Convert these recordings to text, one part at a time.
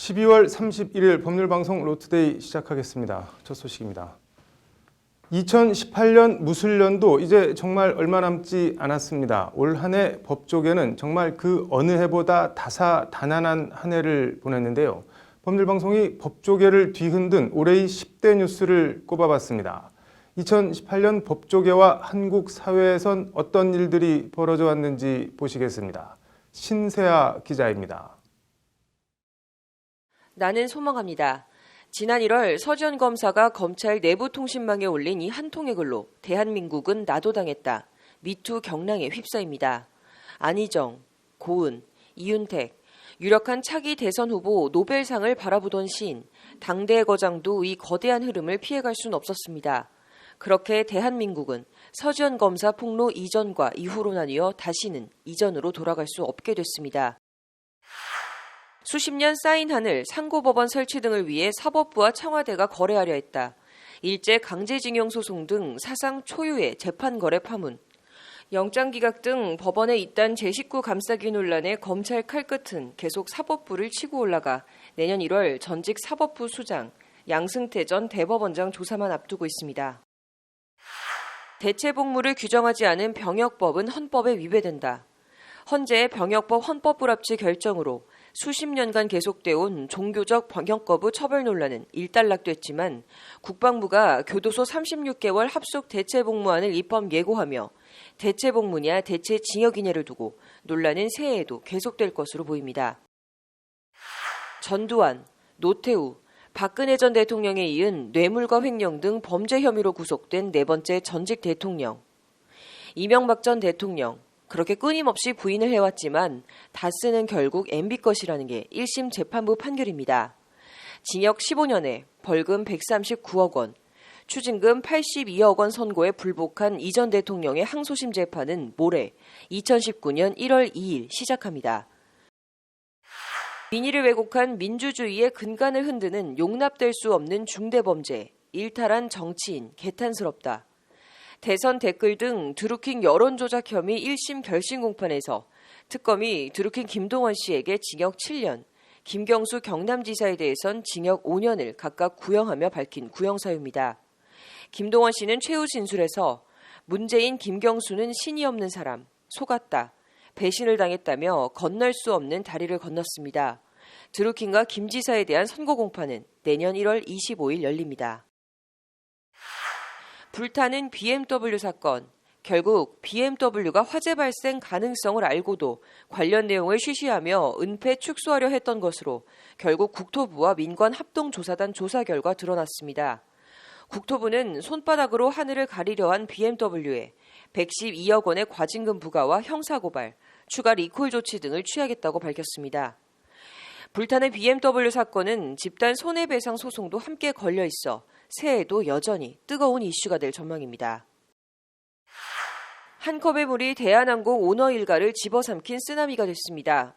12월 31일 법률방송 로투데이 시작하겠습니다. 첫 소식입니다. 2018년 무술년도 이제 정말 얼마 남지 않았습니다. 올 한 해 법조계는 정말 그 어느 해보다 다사다난한 한 해를 보냈는데요. 법률방송이 법조계를 뒤흔든 올해의 10대 뉴스를 꼽아봤습니다. 2018년 법조계와 한국 사회에선 어떤 일들이 벌어져 왔는지 보시겠습니다. 신세아 기자입니다. 나는 소망합니다. 지난 1월 서지현 검사가 검찰 내부통신망에 올린 이 한 통의 글로 대한민국은 나도당했다. 미투 경랑에 휩싸입니다. 안희정, 고은, 이윤택, 유력한 차기 대선 후보 노벨상을 바라보던 시인, 당대의 거장도 이 거대한 흐름을 피해갈 순 없었습니다. 그렇게 대한민국은 서지현 검사 폭로 이전과 이후로 나뉘어 다시는 이전으로 돌아갈 수 없게 됐습니다. 수십 년 쌓인 한을 상고법원 설치 등을 위해 사법부와 청와대가 거래하려 했다. 일제 강제징용 소송 등 사상 초유의 재판 거래 파문. 영장기각 등 법원의 잇단 제19 감싸기 논란에 검찰 칼끝은 계속 사법부를 치고 올라가 내년 1월 전직 사법부 수장 양승태 전 대법원장 조사만 앞두고 있습니다. 대체복무를 규정하지 않은 병역법은 헌법에 위배된다. 헌재의 병역법 헌법불합치 결정으로 수십 년간 계속되어 온 종교적 병역 거부 처벌 논란은 일단락됐지만 국방부가 교도소 36개월 합숙 대체복무안을 입법 예고하며 대체복무냐 대체징역이냐를 두고 논란은 새해에도 계속될 것으로 보입니다. 전두환, 노태우, 박근혜 전 대통령에 이은 뇌물과 횡령 등 범죄 혐의로 구속된 네 번째 전직 대통령. 이명박 전 대통령. 그렇게 끊임없이 부인을 해왔지만 다스는 결국 MB 것이라는 게 1심 재판부 판결입니다. 징역 15년에 벌금 139억 원, 추징금 82억 원 선고에 불복한 이 전 대통령의 항소심 재판은 모레 2019년 1월 2일 시작합니다. 민의를 왜곡한 민주주의의 근간을 흔드는 용납될 수 없는 중대범죄, 일탈한 정치인, 개탄스럽다. 대선 댓글 등 드루킹 여론조작 혐의 1심 결심 공판에서 특검이 드루킹 김동원 씨에게 징역 7년, 김경수 경남지사에 대해선 징역 5년을 각각 구형하며 밝힌 구형사유입니다. 김동원 씨는 최후 진술에서 문재인 김경수는 신이 없는 사람, 속았다, 배신을 당했다며 건널 수 없는 다리를 건넜습니다. 드루킹과 김 지사에 대한 선고 공판은 내년 1월 25일 열립니다. 불타는 BMW 사건. 결국 BMW가 화재 발생 가능성을 알고도 관련 내용을 쉬쉬하며 은폐 축소하려 했던 것으로 결국 국토부와 민관합동조사단 조사 결과 드러났습니다. 국토부는 손바닥으로 하늘을 가리려 한 BMW에 112억 원의 과징금 부과와 형사고발, 추가 리콜 조치 등을 취하겠다고 밝혔습니다. 불타는 BMW 사건은 집단 손해배상 소송도 함께 걸려 있어 새해에도 여전히 뜨거운 이슈가 될 전망입니다. 한 컵의 물이 대한항공 오너 일가를 집어삼킨 쓰나미가 됐습니다.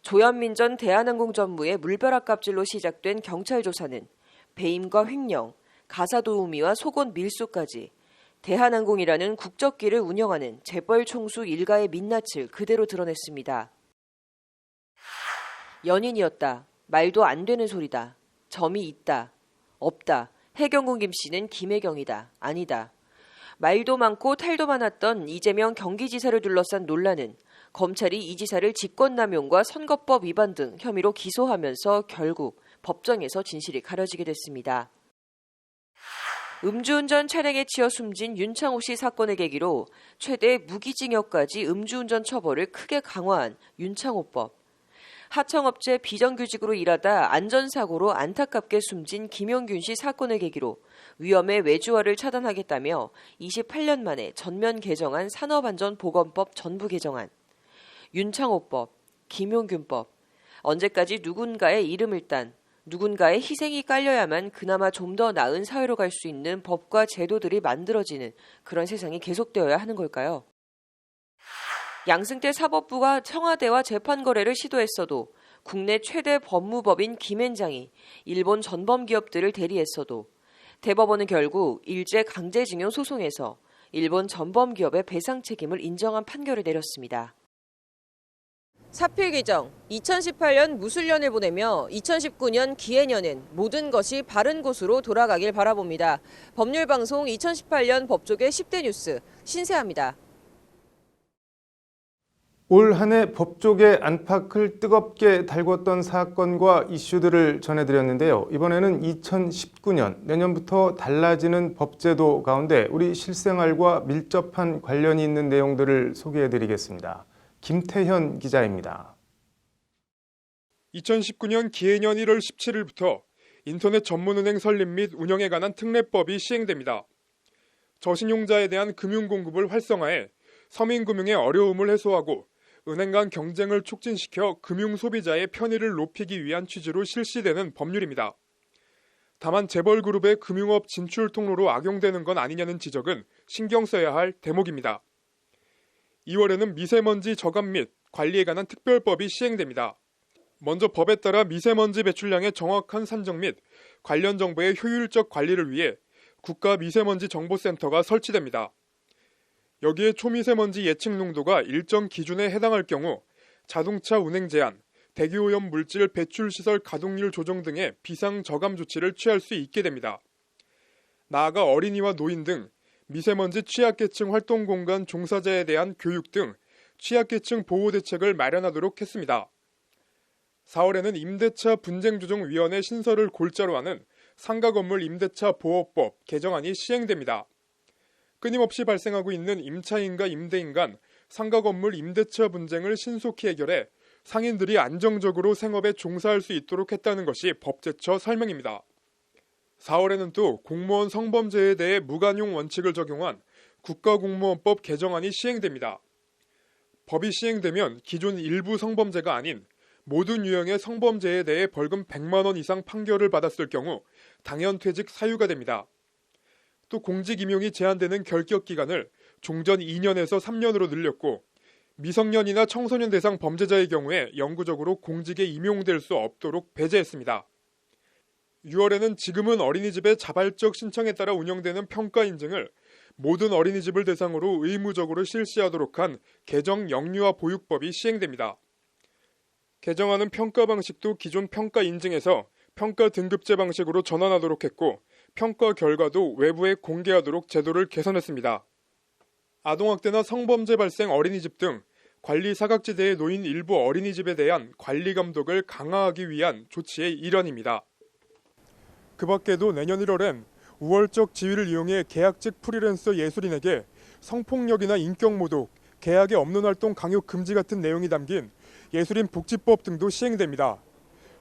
조현민 전 대한항공 전무의 물벼락 갑질로 시작된 경찰 조사는 배임과 횡령, 가사도우미와 속옷 밀수까지 대한항공이라는 국적기를 운영하는 재벌 총수 일가의 민낯을 그대로 드러냈습니다. 연인이었다. 말도 안 되는 소리다. 점이 있다. 없다. 해경군 김씨는 김혜경이다. 아니다. 말도 많고 탈도 많았던 이재명 경기지사를 둘러싼 논란은 검찰이 이 지사를 직권남용과 선거법 위반 등 혐의로 기소하면서 결국 법정에서 진실이 가려지게 됐습니다. 음주운전 차량에 치여 숨진 윤창호 씨 사건을 계기로 최대 무기징역까지 음주운전 처벌을 크게 강화한 윤창호법. 하청업체 비정규직으로 일하다 안전사고로 안타깝게 숨진 김용균 씨 사건을 계기로 위험의 외주화를 차단하겠다며 28년 만에 전면 개정한 산업안전보건법 전부 개정안. 윤창호법, 김용균법. 언제까지 누군가의 이름을 딴 누군가의 희생이 깔려야만 그나마 좀 더 나은 사회로 갈 수 있는 법과 제도들이 만들어지는 그런 세상이 계속되어야 하는 걸까요? 양승태 사법부가 청와대와 재판 거래를 시도했어도 국내 최대 법무법인 김앤장이 일본 전범 기업들을 대리했어도 대법원은 결국 일제 강제징용 소송에서 일본 전범 기업의 배상 책임을 인정한 판결을 내렸습니다. 사필 규정, 2018년 무술년을 보내며 2019년 기해년엔 모든 것이 바른 곳으로 돌아가길 바라봅니다. 법률방송 2018년 법조계 10대 뉴스 신세아입니다. 올 한 해 법조계 안팎을 뜨겁게 달궜던 사건과 이슈들을 전해드렸는데요. 이번에는 2019년, 내년부터 달라지는 법제도 가운데 우리 실생활과 밀접한 관련이 있는 내용들을 소개해드리겠습니다. 김태현 기자입니다. 2019년 기해년 1월 17일부터 인터넷 전문은행 설립 및 운영에 관한 특례법이 시행됩니다. 저신용자에 대한 금융공급을 활성화해 서민금융의 어려움을 해소하고 은행 간 경쟁을 촉진시켜 금융소비자의 편의를 높이기 위한 취지로 실시되는 법률입니다. 다만 재벌그룹의 금융업 진출 통로로 악용되는 건 아니냐는 지적은 신경 써야 할 대목입니다. 2월에는 미세먼지 저감 및 관리에 관한 특별법이 시행됩니다. 먼저 법에 따라 미세먼지 배출량의 정확한 산정 및 관련 정보의 효율적 관리를 위해 국가미세먼지정보센터가 설치됩니다. 여기에 초미세먼지 예측 농도가 일정 기준에 해당할 경우 자동차 운행 제한, 대기오염 물질 배출 시설 가동률 조정 등의 비상 저감 조치를 취할 수 있게 됩니다. 나아가 어린이와 노인 등 미세먼지 취약계층 활동 공간 종사자에 대한 교육 등 취약계층 보호 대책을 마련하도록 했습니다. 4월에는 임대차 분쟁조정위원회 신설을 골자로 하는 상가건물 임대차 보호법 개정안이 시행됩니다. 끊임없이 발생하고 있는 임차인과 임대인 간 상가건물 임대차 분쟁을 신속히 해결해 상인들이 안정적으로 생업에 종사할 수 있도록 했다는 것이 법제처 설명입니다. 4월에는 또 공무원 성범죄에 대해 무관용 원칙을 적용한 국가공무원법 개정안이 시행됩니다. 법이 시행되면 기존 일부 성범죄가 아닌 모든 유형의 성범죄에 대해 벌금 100만 원 이상 판결을 받았을 경우 당연퇴직 사유가 됩니다. 또 공직 임용이 제한되는 결격 기간을 종전 2년에서 3년으로 늘렸고 미성년이나 청소년 대상 범죄자의 경우에 영구적으로 공직에 임용될 수 없도록 배제했습니다. 6월에는 지금은 어린이집의 자발적 신청에 따라 운영되는 평가 인증을 모든 어린이집을 대상으로 의무적으로 실시하도록 한 개정 영유아 보육법이 시행됩니다. 개정안은 평가 방식도 기존 평가 인증에서 평가 등급제 방식으로 전환하도록 했고 평가 결과도 외부에 공개하도록 제도를 개선했습니다. 아동학대나 성범죄 발생 어린이집 등 관리 사각지대에 놓인 일부 어린이집에 대한 관리 감독을 강화하기 위한 조치의 일환입니다. 그 밖에도 내년 1월엔 우월적 지위를 이용해 계약직 프리랜서 예술인에게 성폭력이나 인격모독, 계약에 없는 활동 강요 금지 같은 내용이 담긴 예술인 복지법 등도 시행됩니다.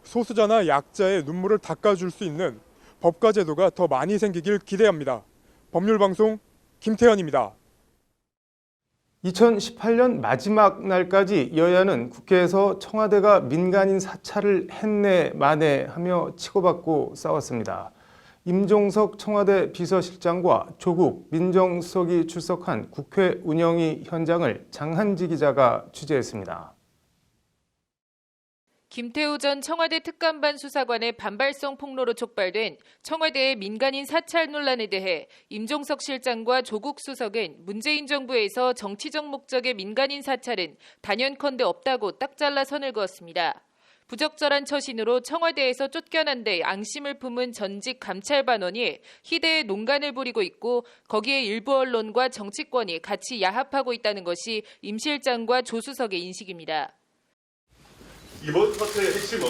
소수자나 약자의 눈물을 닦아줄 수 있는 법과 제도가 더 많이 생기길 기대합니다. 법률방송 김태현입니다. 2018년 마지막 날까지 여야는 국회에서 청와대가 민간인 사찰을 했네 마네 하며 치고받고 싸웠습니다. 임종석 청와대 비서실장과 조국 민정수석이 출석한 국회 운영위 현장을 장한지 기자가 취재했습니다. 김태우 전 청와대 특감반 수사관의 반발성 폭로로 촉발된 청와대의 민간인 사찰 논란에 대해 임종석 실장과 조국 수석은 문재인 정부에서 정치적 목적의 민간인 사찰은 단연컨대 없다고 딱 잘라 선을 그었습니다. 부적절한 처신으로 청와대에서 쫓겨난 데 앙심을 품은 전직 감찰반원이 희대의 농간을 부리고 있고 거기에 일부 언론과 정치권이 같이 야합하고 있다는 것이 임 실장과 조 수석의 인식입니다. 이번 사태의 핵심은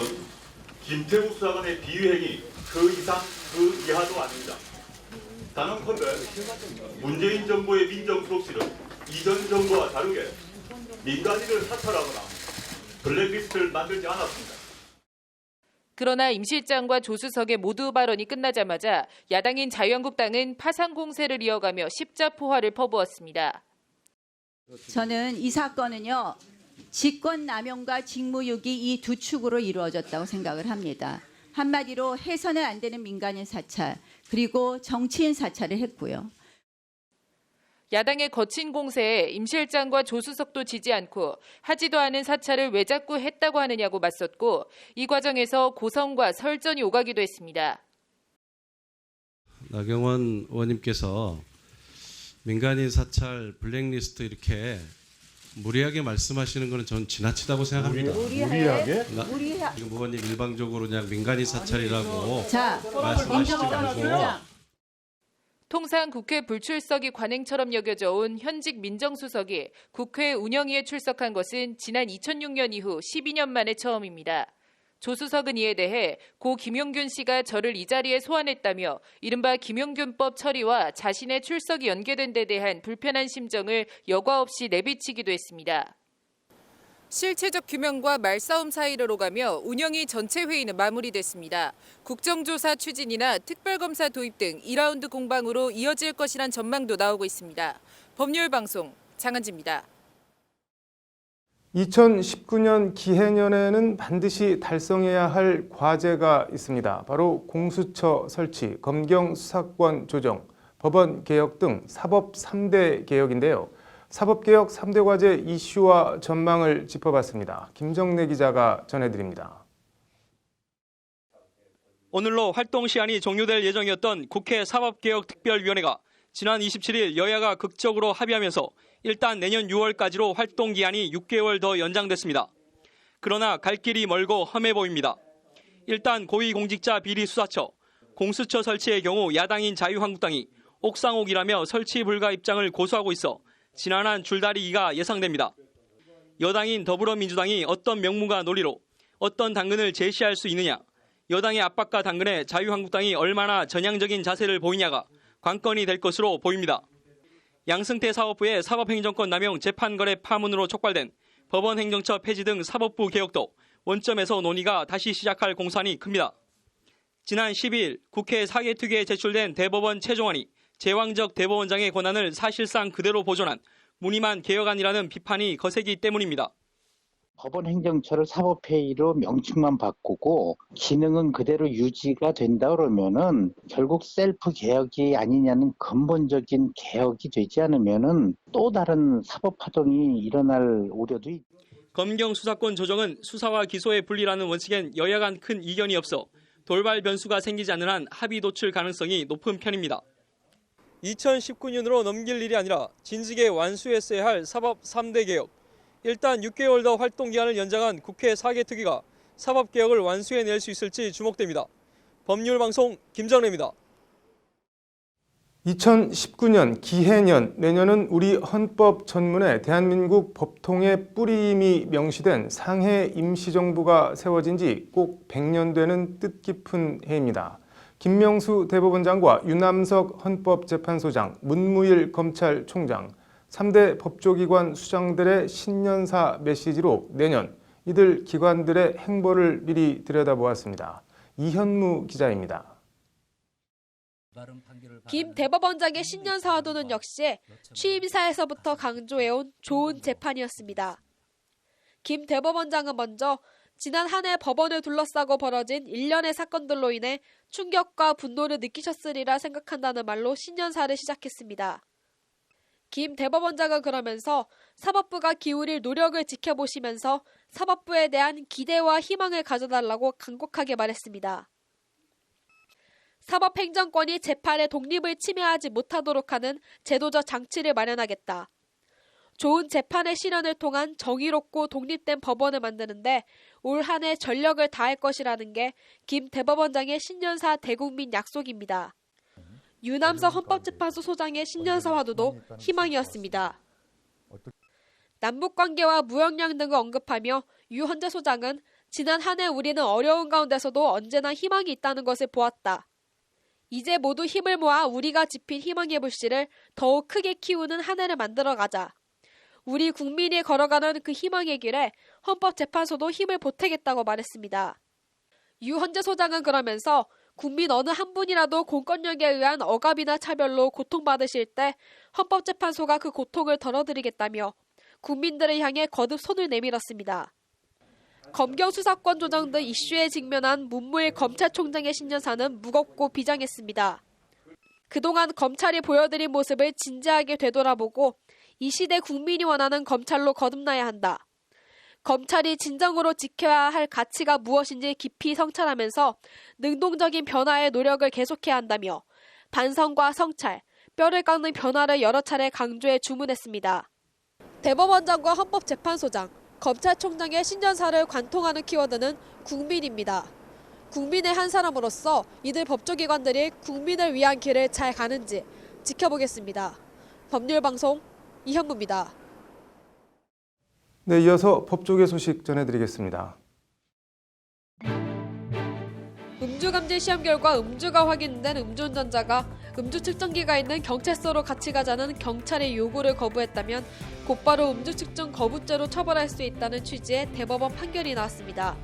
김태우 수사관의 비위행위 그 이상 그 이하도 아닙니다. 단언컨대 문재인 정부의 민정수석실은 이전 정부와 다르게 민간인을 사찰하거나 블랙리스트를 만들지 않았습니다. 그러나 임 실장과 조 수석의 모두 발언이 끝나자마자 야당인 자유한국당은 파상 공세를 이어가며 십자포화를 퍼부었습니다. 저는 이 사건은요. 직권남용과 직무유기 이 두 축으로 이루어졌다고 생각을 합니다. 한마디로 해서는 안 되는 민간인 사찰 그리고 정치인 사찰을 했고요. 야당의 거친 공세에 임 실장과 조 수석도 지지 않고 하지도 않은 사찰을 왜 자꾸 했다고 하느냐고 맞섰고 이 과정에서 고성과 설전이 오가기도 했습니다. 나경원 의원님께서 민간인 사찰 블랙리스트 이렇게 무리하게 말씀하시는 것은 전 지나치다고 생각합니다. 무리하게? 지금 의원님 일방적으로 그냥 민간인 사찰이라고 자, 말씀하시지 말고. 통상 국회 불출석이 관행처럼 여겨져 온 현직 민정수석이 국회 운영위에 출석한 것은 지난 2006년 이후 12년 만에 처음입니다. 조 수석은 이에 대해 고 김용균 씨가 저를 이 자리에 소환했다며 이른바 김용균법 처리와 자신의 출석이 연계된 데 대한 불편한 심정을 여과 없이 내비치기도 했습니다. 실체적 규명과 말싸움 사이로 오가며 운영위 전체 회의는 마무리됐습니다. 국정조사 추진이나 특별검사 도입 등 2라운드 공방으로 이어질 것이란 전망도 나오고 있습니다. 법률방송 장한지입니다. 2019년 기해년에는 반드시 달성해야 할 과제가 있습니다. 바로 공수처 설치, 검경 수사권 조정, 법원 개혁 등 사법 3대 개혁인데요. 사법개혁 3대 과제 이슈와 전망을 짚어봤습니다. 김정래 기자가 전해드립니다. 오늘로 활동 시한이 종료될 예정이었던 국회 사법개혁특별위원회가 지난 27일 여야가 극적으로 합의하면서 일단 내년 6월까지로 활동 기한이 6개월 더 연장됐습니다. 그러나 갈 길이 멀고 험해 보입니다. 일단 고위공직자 비리수사처, 공수처 설치의 경우 야당인 자유한국당이 옥상옥이라며 설치 불가 입장을 고수하고 있어 지난한 줄다리기가 예상됩니다. 여당인 더불어민주당이 어떤 명분과 논리로 어떤 당근을 제시할 수 있느냐, 여당의 압박과 당근에 자유한국당이 얼마나 전향적인 자세를 보이냐가 관건이 될 것으로 보입니다. 양승태 사법부의 사법행정권 남용 재판거래 파문으로 촉발된 법원행정처 폐지 등 사법부 개혁도 원점에서 논의가 다시 시작할 공산이 큽니다. 지난 12일 국회 사개특위에 제출된 대법원 최종안이 제왕적 대법원장의 권한을 사실상 그대로 보존한 무늬만 개혁안이라는 비판이 거세기 때문입니다. 법원 행정처를 사법회의로 명칭만 바꾸고 기능은 그대로 유지가 된다 그러면은 결국 셀프 개혁이 아니냐는 근본적인 개혁이 되지 않으면은 또 다른 사법 파동이 일어날 우려도 있다. 검경 수사권 조정은 수사와 기소의 분리라는 원칙엔 여야 간 큰 이견이 없어 돌발 변수가 생기지 않는 한 합의 도출 가능성이 높은 편입니다. 2019년으로 넘길 일이 아니라 진즉에 완수했어야 할 사법 3대 개혁. 일단 6개월 더 활동 기한을 연장한 국회 사개특위가 사법개혁을 완수해낼 수 있을지 주목됩니다. 법률방송 김정래입니다. 2019년 기해년, 내년은 우리 헌법 전문에 대한민국 법통의 뿌리임이 명시된 상해 임시정부가 세워진 지 꼭 100년 되는 뜻깊은 해입니다. 김명수 대법원장과 유남석 헌법재판소장, 문무일 검찰총장, 3대 법조기관 수장들의 신년사 메시지로 내년 이들 기관들의 행보를 미리 들여다보았습니다. 이현무 기자입니다. 김 대법원장의 신년사 화두는 역시 취임사에서부터 강조해온 좋은 재판이었습니다. 김 대법원장은 먼저 지난 한 해 법원을 둘러싸고 벌어진 일련의 사건들로 인해 충격과 분노를 느끼셨으리라 생각한다는 말로 신년사를 시작했습니다. 김 대법원장은 그러면서 사법부가 기울일 노력을 지켜보시면서 사법부에 대한 기대와 희망을 가져달라고 간곡하게 말했습니다. 사법행정권이 재판의 독립을 침해하지 못하도록 하는 제도적 장치를 마련하겠다. 좋은 재판의 실현을 통한 정의롭고 독립된 법원을 만드는데 올 한 해 전력을 다할 것이라는 게 김 대법원장의 신년사 대국민 약속입니다. 유남석 헌법재판소 소장의 신년사 화두도 희망이었습니다. 남북관계와 무역량 등을 언급하며 유헌재 소장은 지난 한 해 우리는 어려운 가운데서도 언제나 희망이 있다는 것을 보았다. 이제 모두 힘을 모아 우리가 지핀 희망의 불씨를 더욱 크게 키우는 한 해를 만들어가자. 우리 국민이 걸어가는 그 희망의 길에 헌법재판소도 힘을 보태겠다고 말했습니다. 유헌재 소장은 그러면서 국민 어느 한 분이라도 공권력에 의한 억압이나 차별로 고통받으실 때 헌법재판소가 그 고통을 덜어드리겠다며 국민들을 향해 거듭 손을 내밀었습니다. 검경 수사권 조정 등 이슈에 직면한 문무일 검찰총장의 신년사는 무겁고 비장했습니다. 그동안 검찰이 보여드린 모습을 진지하게 되돌아보고 이 시대 국민이 원하는 검찰로 거듭나야 한다. 검찰이 진정으로 지켜야 할 가치가 무엇인지 깊이 성찰하면서 능동적인 변화의 노력을 계속해야 한다며 반성과 성찰, 뼈를 깎는 변화를 여러 차례 강조해 주문했습니다. 대법원장과 헌법재판소장, 검찰총장의 신년사를 관통하는 키워드는 국민입니다. 국민의 한 사람으로서 이들 법조기관들이 국민을 위한 길을 잘 가는지 지켜보겠습니다. 법률방송 이현무입니다. 네, 이어서 법조계 소식 전해드리겠습니다. 음주감지 시험 결과 음주가 확인된 음주운전자가 음주 측정기가 있는 경찰서로 같이 가자는 경찰의 요구를 거부했다면 곧바로 음주 측정 거부죄로 처벌할 수 있다는 취지의 대법원 판결이 나왔습니다.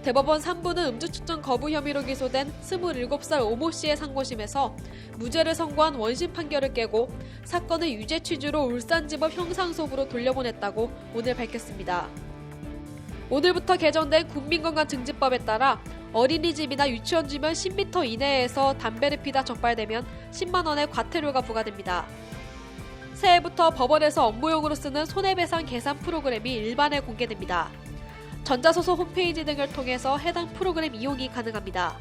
대법원 3부는 음주 측정 거부 혐의로 기소된 27살 오모 씨의 상고심에서 무죄를 선고한 원심 판결을 깨고 사건을 유죄 취지로 울산지법 형상소부로 돌려보냈다고 오늘 밝혔습니다. 오늘부터 개정된 국민건강증진법에 따라 어린이집이나 유치원 주변 10m 이내에서 담배를 피다 적발되면 10만 원의 과태료가 부과됩니다. 새해부터 법원에서 업무용으로 쓰는 손해배상 계산 프로그램이 일반에 공개됩니다. 전자소송 홈페이지 등을 통해서 해당 프로그램 이용이 가능합니다.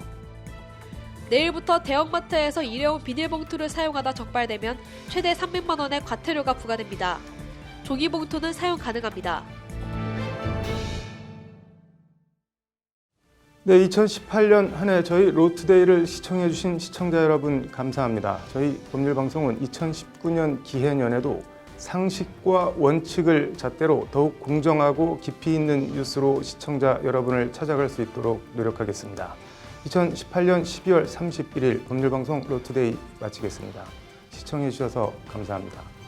내일부터 대형마트에서 일회용 비닐봉투를 사용하다 적발되면 최대 300만 원의 과태료가 부과됩니다. 종이봉투는 사용 가능합니다. 네, 2018년 한 해 저희 로투데이를 시청해주신 시청자 여러분 감사합니다. 저희 법률방송은 2019년 기해년에도 상식과 원칙을 잣대로 더욱 공정하고 깊이 있는 뉴스로 시청자 여러분을 찾아갈 수 있도록 노력하겠습니다. 2018년 12월 31일 법률방송 로투데이 마치겠습니다. 시청해 주셔서 감사합니다.